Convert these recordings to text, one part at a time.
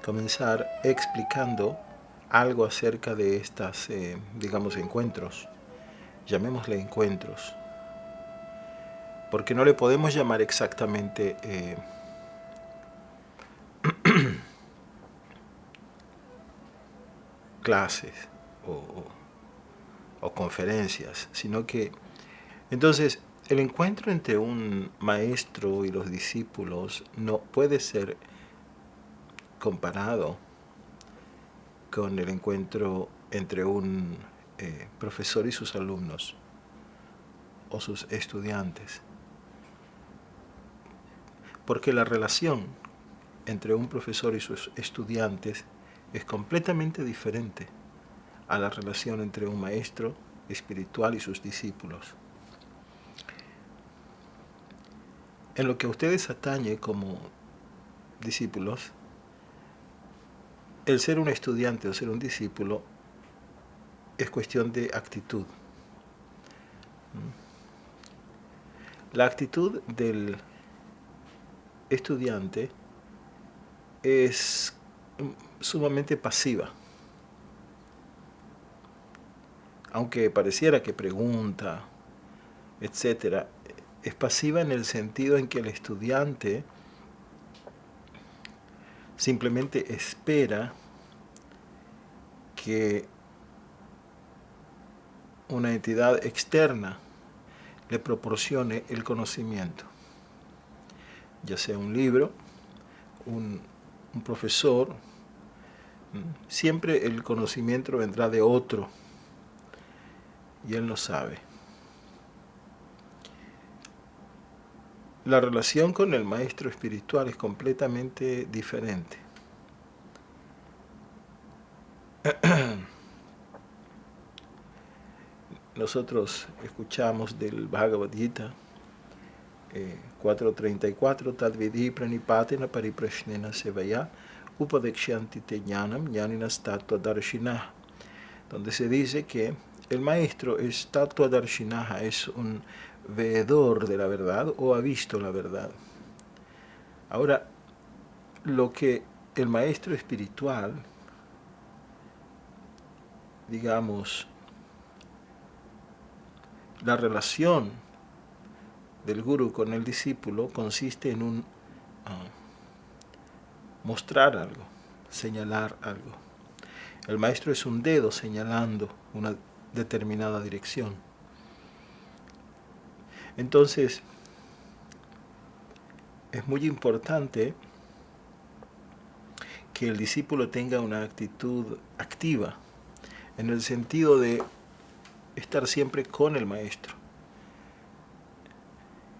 comenzar explicando algo acerca de estas, digamos, encuentros. Llamémosle encuentros, porque no le podemos llamar exactamente clases o conferencias, sino que entonces el encuentro entre un maestro y los discípulos no puede ser comparado con el encuentro entre un profesor y sus alumnos o sus estudiantes, porque la relación entre un profesor y sus estudiantes es completamente diferente a la relación entre un maestro espiritual y sus discípulos. En lo que a ustedes atañe como discípulos, el ser un estudiante o ser un discípulo es cuestión de actitud. La actitud del estudiante es sumamente pasiva. Aunque pareciera que pregunta, etc., es pasiva en el sentido en que el estudiante simplemente espera que una entidad externa le proporcione el conocimiento, ya sea un libro, un profesor. Siempre el conocimiento vendrá de otro y él no sabe. La relación con el maestro espiritual es completamente diferente. Nosotros escuchamos del Bhagavad Gita 4.34, Tadvidhi pranipatena pariprashnena sevaya upadekshanti te jnanam jnaninas tattva darshinah, donde se dice que el maestro es tattva darshinah, es un veedor de la verdad o ha visto la verdad. Ahora, lo que el maestro espiritual, digamos, la relación del gurú con el discípulo consiste en mostrar algo, señalar algo. El maestro es un dedo señalando una determinada dirección. Entonces, es muy importante que el discípulo tenga una actitud activa, en el sentido de estar siempre con el maestro,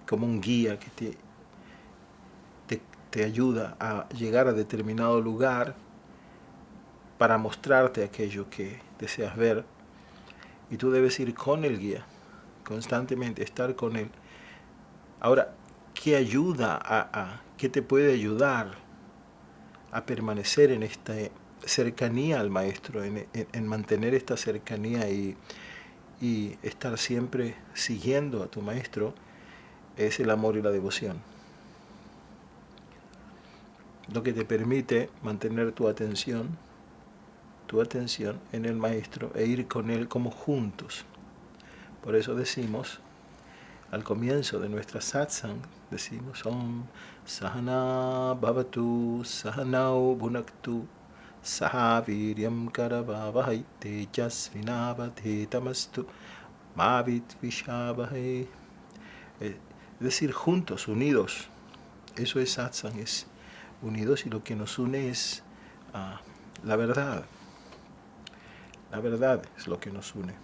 como un guía que te ayuda a llegar a determinado lugar para mostrarte aquello que deseas ver, y tú debes ir con el guía, constantemente estar con él. Ahora, ¿qué ayuda qué te puede ayudar a permanecer en esta cercanía al maestro, en mantener esta cercanía y estar siempre siguiendo a tu maestro? Es el amor y la devoción, lo que te permite mantener tu atención en el maestro e ir con él como juntos. Por eso decimos al comienzo de nuestra satsang, decimos Om Sahana Bhavatu Sahanau Bhunaktu Saha Viryam Karavavahai Tejasvinavadhetamastu Mavit Vishabhai. Es decir, juntos, unidos. Eso es satsang, es unidos, y lo que nos une es la verdad. La verdad es lo que nos une.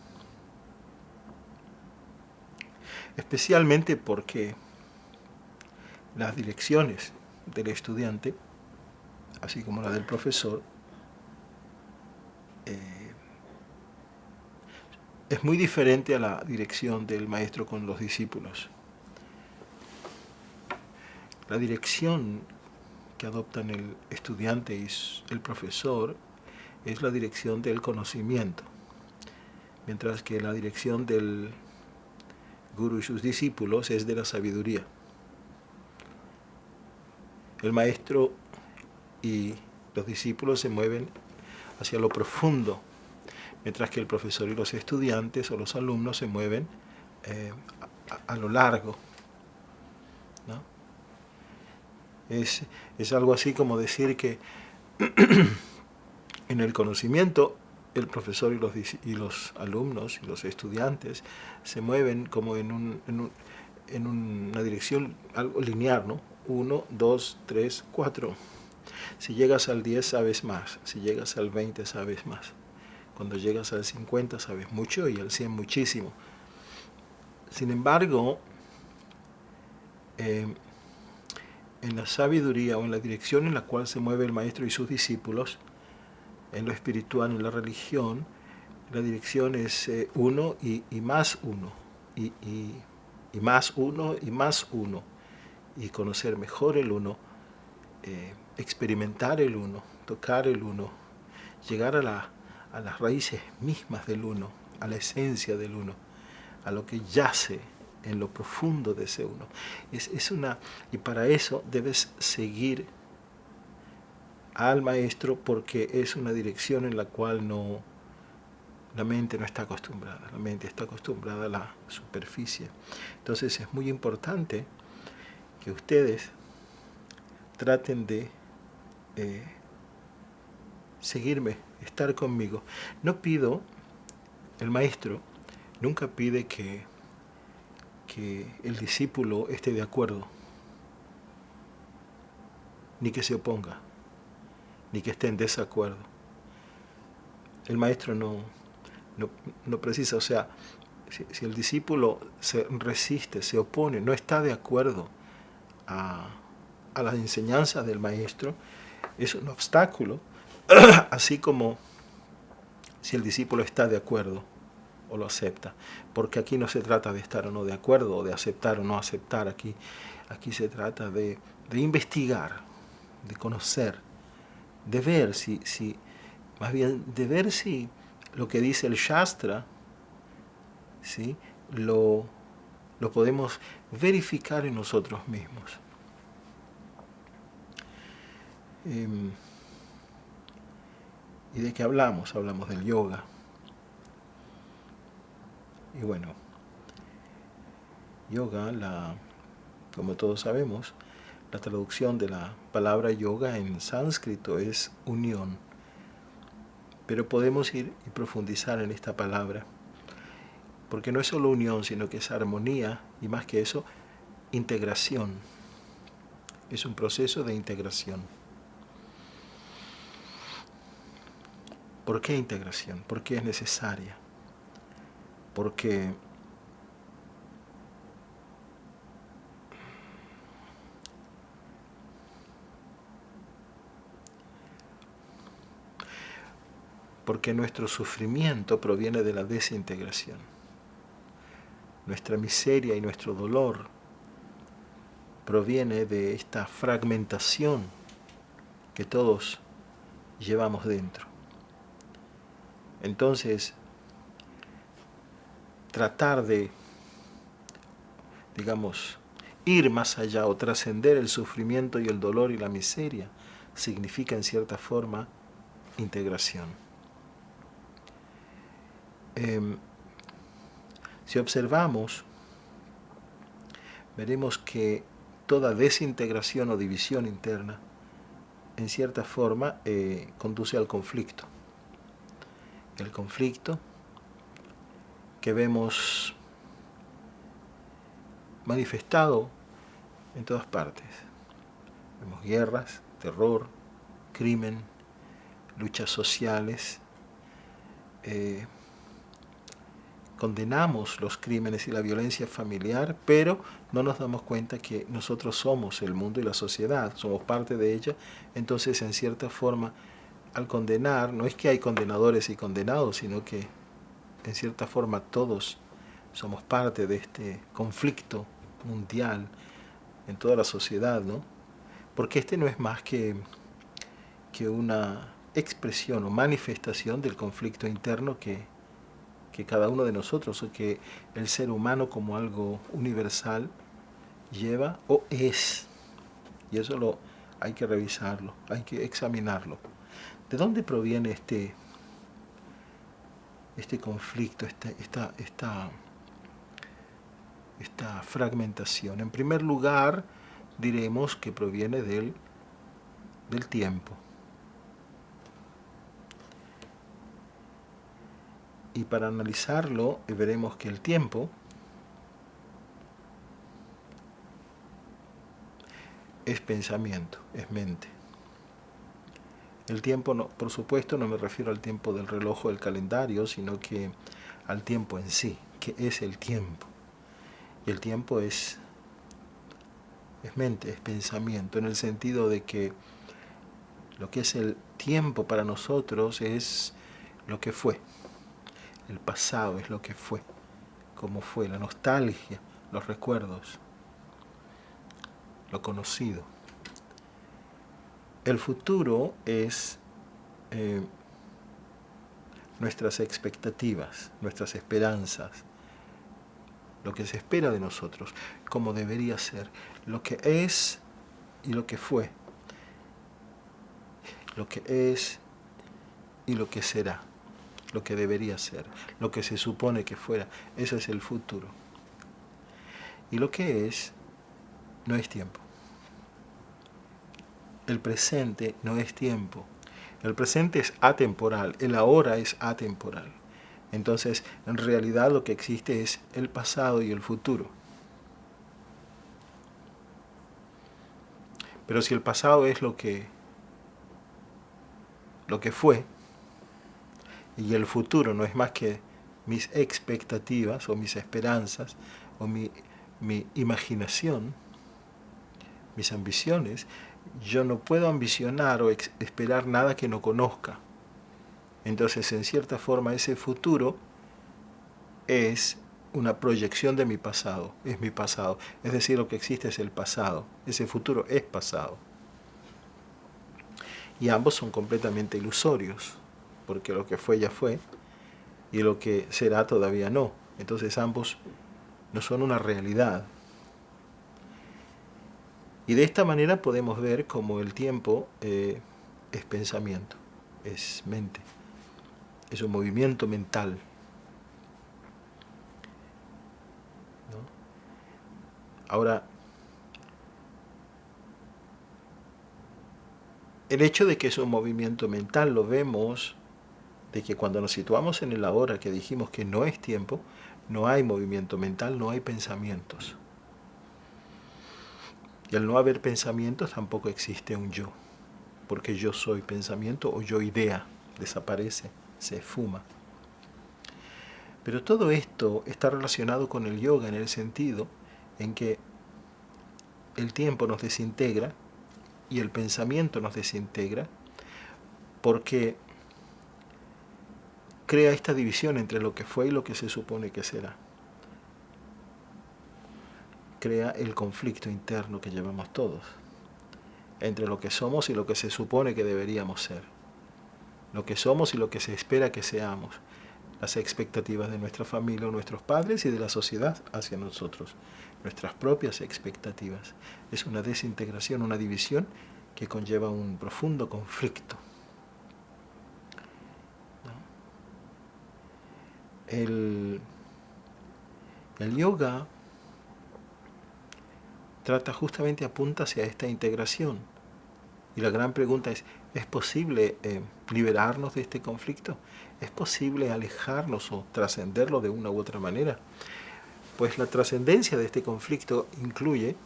Especialmente porque las direcciones del estudiante, así como la del profesor, es muy diferente a la dirección del maestro con los discípulos. La dirección que adoptan el estudiante y el profesor es la dirección del conocimiento, mientras que la dirección del gurú y sus discípulos es de la sabiduría. El maestro y Los discípulos se mueven hacia lo profundo, mientras que el profesor y los estudiantes o los alumnos se mueven a lo largo, ¿no? Es algo así como decir que en el conocimiento el profesor y los alumnos y los estudiantes se mueven como en una dirección algo lineal, ¿no? 1, 2, 3, 4. Si llegas al 10 sabes más, si llegas al 20 sabes más. Cuando llegas al 50 sabes mucho y al 100 muchísimo. Sin embargo, en la sabiduría o en la dirección en la cual se mueve el maestro y sus discípulos, en lo espiritual, en la religión, la dirección es uno y más uno, y más uno y más uno, y conocer mejor el uno, experimentar el uno, tocar el uno, llegar a las raíces mismas del uno, a la esencia del uno, a lo que yace en lo profundo de ese uno. Y para eso debes seguir al maestro, porque es una dirección en la cual la mente no está acostumbrada. La mente está acostumbrada a la superficie. Entonces es muy importante que ustedes traten de seguirme, estar conmigo. No pido, el maestro nunca pide que el discípulo esté de acuerdo, ni que se oponga, ni que esté en desacuerdo. El maestro no precisa, o sea, si el discípulo se resiste, se opone, no está de acuerdo a las enseñanzas del maestro, es un obstáculo, así como si el discípulo está de acuerdo o lo acepta, porque aquí no se trata de estar o no de acuerdo, o de aceptar o no aceptar, aquí se trata de investigar, de conocer, de ver más bien de ver si lo que dice el Shastra, ¿sí?, lo podemos verificar en nosotros mismos. ¿Y de qué hablamos? Hablamos del yoga. Y bueno, yoga, como todos sabemos, la traducción de la palabra yoga en sánscrito es unión. Pero podemos ir y profundizar en esta palabra, porque no es solo unión, sino que es armonía, y más que eso, integración. Es un proceso de integración. ¿Por qué integración? ¿Por qué es necesaria? Porque nuestro sufrimiento proviene de la desintegración. Nuestra miseria y nuestro dolor proviene de esta fragmentación que todos llevamos dentro. Entonces, tratar de, digamos, ir más allá o trascender el sufrimiento y el dolor y la miseria significa en cierta forma integración. Si observamos, veremos que toda desintegración o división interna en cierta forma conduce al conflicto. El conflicto que vemos manifestado en todas partes. Vemos guerras, terror, crimen, luchas sociales. Condenamos los crímenes y la violencia familiar, pero no nos damos cuenta que nosotros somos el mundo y la sociedad, somos parte de ella. Entonces, en cierta forma, al condenar, no es que hay condenadores y condenados, sino que en cierta forma todos somos parte de este conflicto mundial en toda la sociedad, ¿no? Porque este no es más que una expresión o manifestación del conflicto interno que cada uno de nosotros, o que el ser humano como algo universal lleva o es. Y eso lo hay que revisarlo, hay que examinarlo. ¿De dónde proviene este conflicto, esta fragmentación? En primer lugar, diremos que proviene del tiempo. Y para analizarlo, veremos que el tiempo es pensamiento, es mente. El tiempo, no, por supuesto, no me refiero al tiempo del reloj o del calendario, sino que al tiempo en sí, que es el tiempo. Y el tiempo es mente, es pensamiento, en el sentido de que lo que es el tiempo para nosotros es lo que fue. El pasado es lo que fue, como fue, la nostalgia, los recuerdos, lo conocido. El futuro es nuestras expectativas, nuestras esperanzas, lo que se espera de nosotros, como debería ser, lo que es y lo que fue, lo que es y lo que será, lo que debería ser, lo que se supone que fuera. Ese es el futuro. Y lo que es no es tiempo. El presente no es tiempo. El presente es atemporal, el ahora es atemporal. Entonces, en realidad lo que existe es el pasado y el futuro. Pero si el pasado es lo que fue, y el futuro no es más que mis expectativas o mis esperanzas o mi imaginación, mis ambiciones, yo no puedo ambicionar o esperar nada que no conozca. Entonces, en cierta forma, ese futuro es una proyección de mi pasado, es mi pasado. Es decir, lo que existe es el pasado, ese futuro es pasado. Y ambos son completamente ilusorios, porque lo que fue ya fue, y lo que será todavía no. Entonces ambos no son una realidad. Y de esta manera podemos ver cómo el tiempo es pensamiento, es mente, es un movimiento mental. ¿No? Ahora, el hecho de que es un movimiento mental lo vemos de que cuando nos situamos en el ahora, que dijimos que no es tiempo, no hay movimiento mental, no hay pensamientos. Y al no haber pensamientos tampoco existe un yo, porque yo soy pensamiento o yo idea, desaparece, se esfuma. Pero todo esto está relacionado con el yoga en el sentido en que el tiempo nos desintegra y el pensamiento nos desintegra porque crea esta división entre lo que fue y lo que se supone que será. Crea el conflicto interno que llevamos todos entre lo que somos y lo que se supone que deberíamos ser, lo que somos y lo que se espera que seamos, las expectativas de nuestra familia o nuestros padres y de la sociedad hacia nosotros, nuestras propias expectativas. Es una desintegración, una división que conlleva un profundo conflicto. ¿No? El yoga trata justamente, apunta hacia esta integración. Y la gran pregunta ¿es posible liberarnos de este conflicto? ¿Es posible alejarnos o trascenderlo de una u otra manera? Pues la trascendencia de este conflicto incluye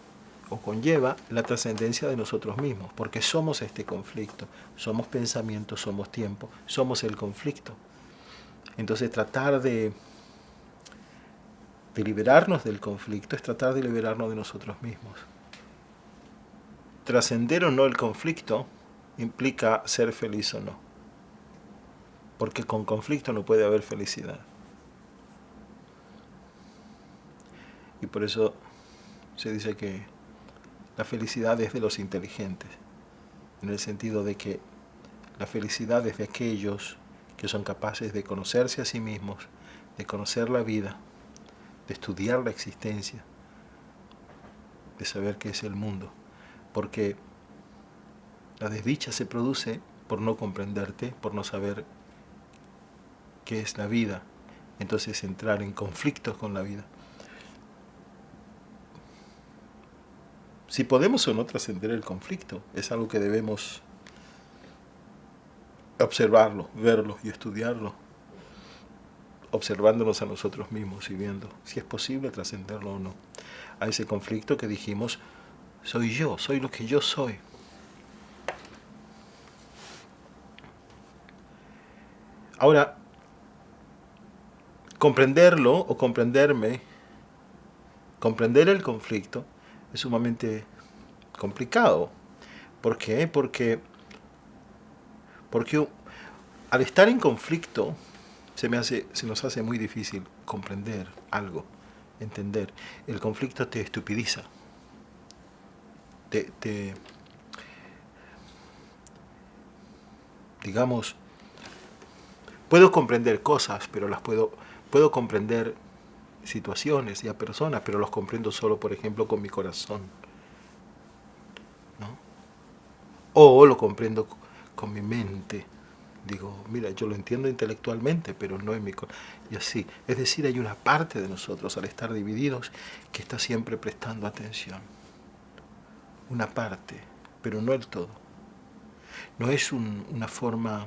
o conlleva la trascendencia de nosotros mismos, porque somos este conflicto, somos pensamiento, somos tiempo, somos el conflicto. Entonces tratar de liberarnos del conflicto es tratar de liberarnos de nosotros mismos. Trascender o no el conflicto implica ser feliz o no, porque con conflicto no puede haber felicidad. Y por eso se dice que la felicidad es de los inteligentes, en el sentido de que la felicidad es de aquellos que son capaces de conocerse a sí mismos, de conocer la vida, de estudiar la existencia, de saber qué es el mundo. Porque La desdicha se produce por no comprenderte, por no saber qué es la vida. Entonces entrar en conflictos con la vida. Si podemos o no trascender el conflicto, es algo que debemos observarlo, verlo y estudiarlo, observándonos a nosotros mismos y viendo si es posible trascenderlo o no. A ese conflicto que dijimos, soy yo, soy lo que yo soy. Ahora, comprenderlo o comprenderme, comprender el conflicto es sumamente complicado. ¿Por qué? Porque al estar en conflicto se nos hace muy difícil comprender algo, entender. El conflicto te estupidiza, digamos, puedo comprender cosas, pero puedo comprender situaciones y a personas, pero los comprendo solo, por ejemplo, con mi corazón, ¿no? O lo comprendo con mi mente. Digo, mira, yo lo entiendo intelectualmente, pero no en mi corazón. Y así. Es decir, hay una parte de nosotros, al estar divididos, que está siempre prestando atención. Una parte, pero no el todo. No es una forma,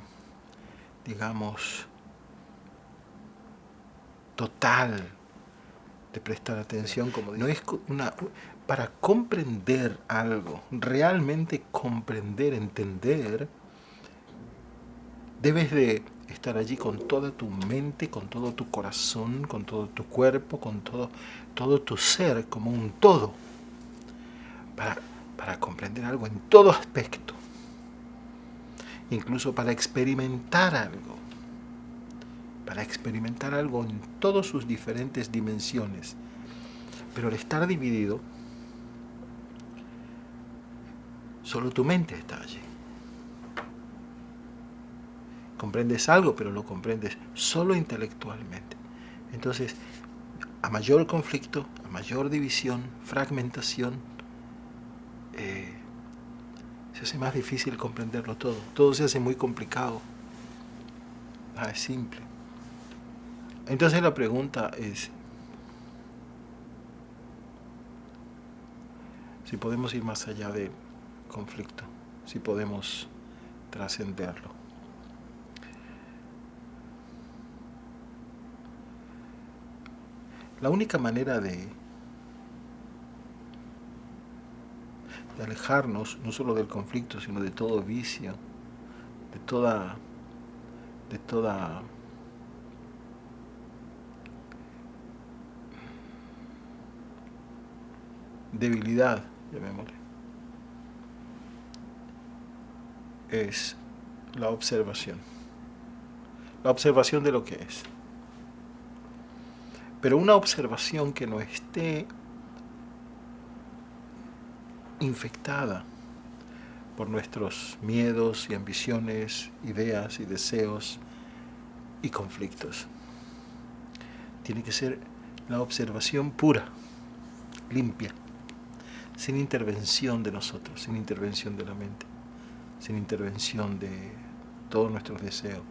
digamos, total de prestar atención, como digo. No es para comprender algo, realmente comprender, entender, debes de estar allí con toda tu mente, con todo tu corazón, con todo tu cuerpo, con todo tu ser como un todo, para comprender algo en todo aspecto, incluso para experimentar algo en todas sus diferentes dimensiones. Pero al estar dividido, solo tu mente está allí. Comprendes algo, pero lo comprendes solo intelectualmente. Entonces, a mayor conflicto, a mayor división, fragmentación, se hace más difícil comprenderlo todo. Todo se hace muy complicado. Es simple. Entonces la pregunta es si podemos ir más allá del conflicto, si podemos trascenderlo. La única manera de alejarnos no solo del conflicto, sino de todo vicio, de toda debilidad, llamémosle, es la observación. La observación de lo que es. Pero una observación que no esté infectada por nuestros miedos y ambiciones, ideas y deseos y conflictos. Tiene que ser la observación pura, limpia, sin intervención de nosotros, sin intervención de la mente, sin intervención de todos nuestros deseos.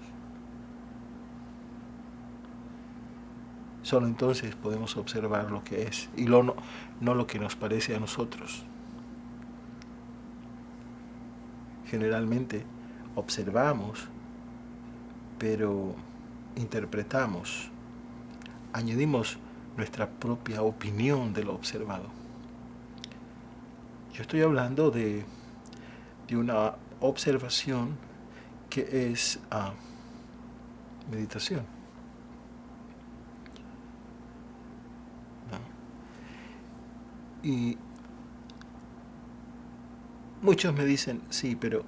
Solo entonces podemos observar lo que es y no lo que nos parece a nosotros. Generalmente observamos, pero interpretamos, añadimos nuestra propia opinión de lo observado. Yo estoy hablando de una observación que es meditación. ¿No? Y muchos me dicen, sí, pero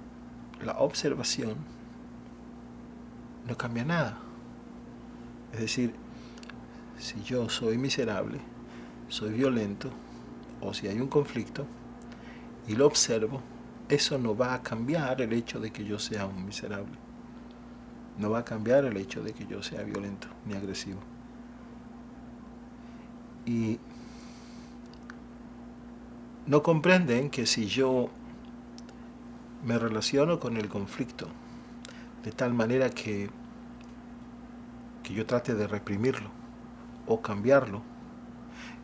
la observación no cambia nada. Es decir, si yo soy miserable, soy violento, o si hay un conflicto, y lo observo, eso no va a cambiar el hecho de que yo sea un miserable. No va a cambiar el hecho de que yo sea violento ni agresivo. Y no comprenden que si yo me relaciono con el conflicto de tal manera que yo trate de reprimirlo o cambiarlo,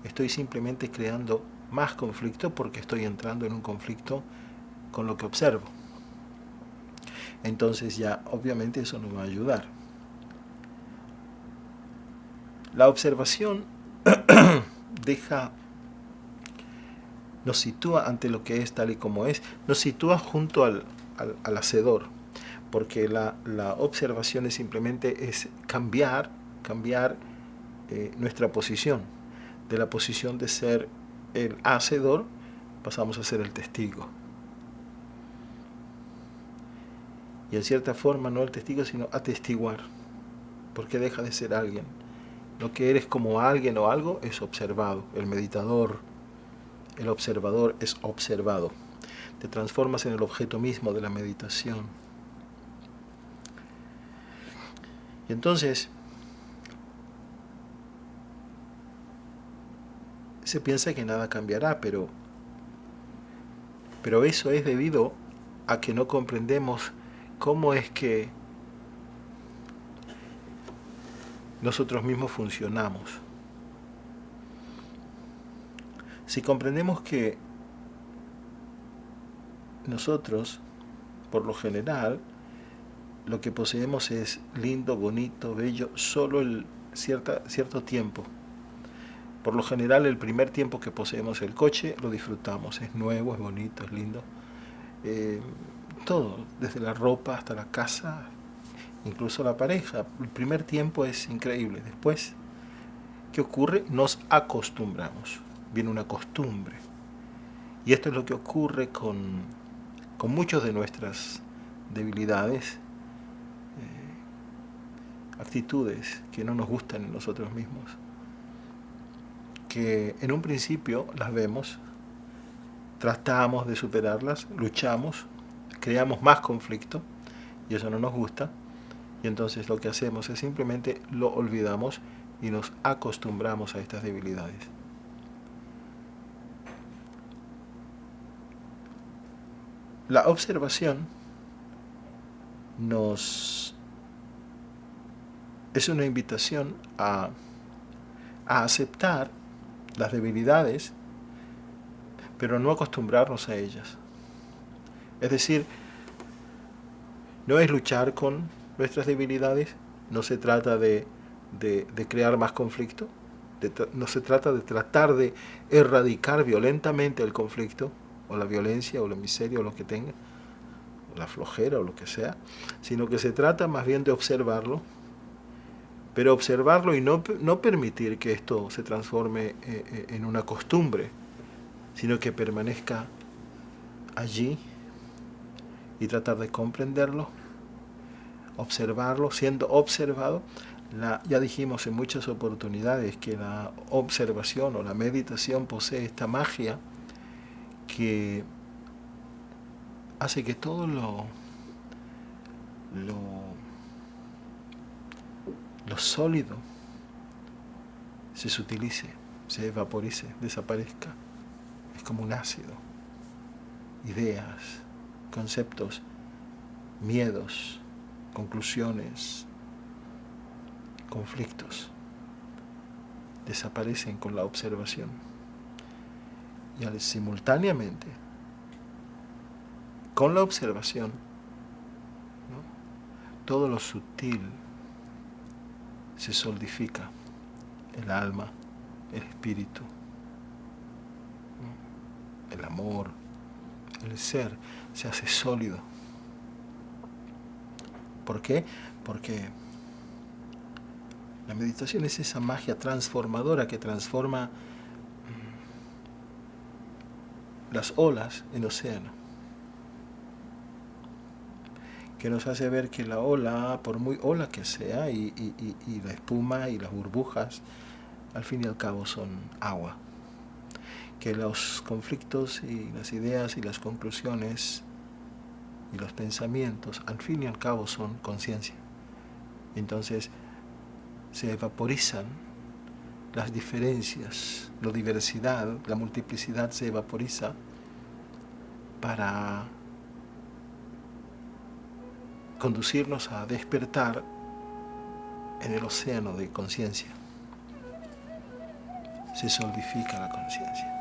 estoy simplemente creando más conflicto porque estoy entrando en un conflicto con lo que observo. Entonces ya obviamente eso no va a ayudar. La observación nos sitúa ante lo que es tal y como es, nos sitúa junto al hacedor, porque la observación simplemente es cambiar nuestra posición. De la posición de ser el hacedor pasamos a ser el testigo. Y en cierta forma no el testigo, sino atestiguar, porque deja de ser alguien. Lo que eres como alguien o algo es observado. El meditador, el observador es observado. Te transformas en el objeto mismo de la meditación. Y entonces se piensa que nada cambiará, pero eso es debido a que no comprendemos cómo es que nosotros mismos funcionamos. Si comprendemos que nosotros, por lo general, lo que poseemos es lindo, bonito, bello, solo cierto tiempo. Por lo general, el primer tiempo que poseemos el coche lo disfrutamos, es nuevo, es bonito, es lindo. Todo, desde la ropa hasta la casa, incluso la pareja. El primer tiempo es increíble. Después, ¿qué ocurre? Nos acostumbramos. Viene una costumbre. Y esto es lo que ocurre con muchas de nuestras debilidades, actitudes que no nos gustan en nosotros mismos, que en un principio las vemos, tratamos de superarlas, luchamos, creamos más conflicto y eso no nos gusta, y entonces lo que hacemos es simplemente lo olvidamos y nos acostumbramos a estas debilidades. La observación es una invitación a aceptar las debilidades, pero no acostumbrarnos a ellas. Es decir, no es luchar con nuestras debilidades, no se trata de crear más conflicto, no se trata de tratar de erradicar violentamente el conflicto, o la violencia, o la miseria, o lo que tenga, o la flojera, o lo que sea, sino que se trata más bien de observarlo, pero observarlo y no permitir que esto se transforme en una costumbre, sino que permanezca allí y tratar de comprenderlo, observarlo, siendo observado. Ya dijimos en muchas oportunidades que la observación o la meditación posee esta magia que hace que todo lo sólido se sutilice, se vaporice, desaparezca. Es como un ácido. Ideas, conceptos, miedos, conclusiones, conflictos desaparecen con la observación. Y simultáneamente, con la observación, ¿no?, todo lo sutil se solidifica, el alma, el espíritu, ¿no?, el amor, el ser se hace sólido. ¿Por qué? Porque la meditación es esa magia transformadora que transforma las olas en océano, que nos hace ver que la ola, por muy ola que sea, y la espuma y las burbujas, al fin y al cabo son agua, que los conflictos y las ideas y las conclusiones y los pensamientos, al fin y al cabo son conciencia. Entonces se vaporizan las diferencias, la diversidad, la multiplicidad se vaporiza para conducirnos a despertar en el océano de conciencia. Se solidifica la conciencia.